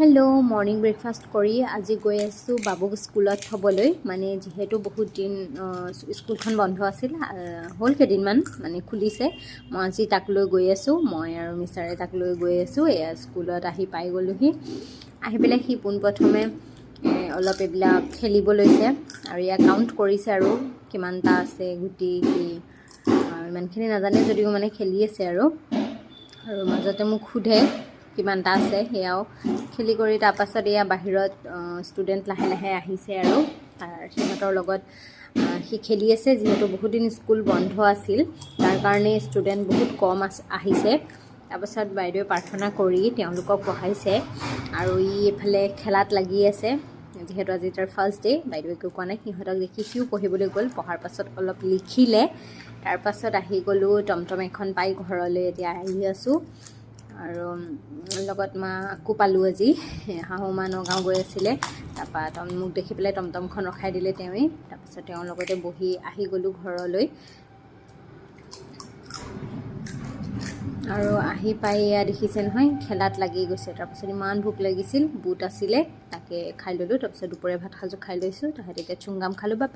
hello morning breakfast करी आज गई आसो बाबुक स्कूलत थबले माने जेहेतु बहुत दिन स्कूलखन बंध आसिल हल केदिनमान माने खुलिसे मैं आज ताक लै गई आसो मैं और मिस्टारे ताक लै गई आसो एया स्कूलत आहि पाइ गलोहि आहि पेले हि पोन प्रथमे अलप एबिला खेलिब लैसे और या काउंट करिसे आरो किमानटा आछे गुटी कि इमानखिनि नाजाने जदिও माने खेलि आछे आरो মাজতে মোক खुदे किमानटा आछे हेयाও खेली करी तार पाছত या बाहिरत स्टूडेंट लाहे लाहे आहिसे आरो सिहतर लगत हि खेली आछे जेहेतु बहुत दिन स्कूल बंध आसिल तार कारणे स्टूडेंट बहुत कम आहिसे तार पाছত बाइदेउ प्रार्थना करी तेओलोকক पढाइसे आरो इ एफाले खेलात लागि आछे जेहेतु আজি तार फार्स्ट डे बाइदेउ को कोना सिहतक देखि सिउ पढिबले गल पढार पाছত अलप लिखिले तार पाছত आहि गलो टमटम এখন পাই ঘৰলৈ এতিয়া আহি আছো আৰু লগত মা আকু পালো আজি হাহুমা নগাঁও গৈ আছিলে তাপা মোক দেখি পেলাই টমটমখন ৰখাই দিলে তেৱে তাৰপিছত তেওঁ লগতে বহি আহি গলো ঘৰলৈ আৰু আহি পাই দেখিছে নহয় খেলাত লাগি গৈছে তাৰপিছত ইমান ভোক লাগিছিল বুট আছিলে তাকে খাই ললো তাৰপিছত দুপৰীয়া ভাত খাজু খাই লৈছো তাহাঁতে চুংগাম খালো বা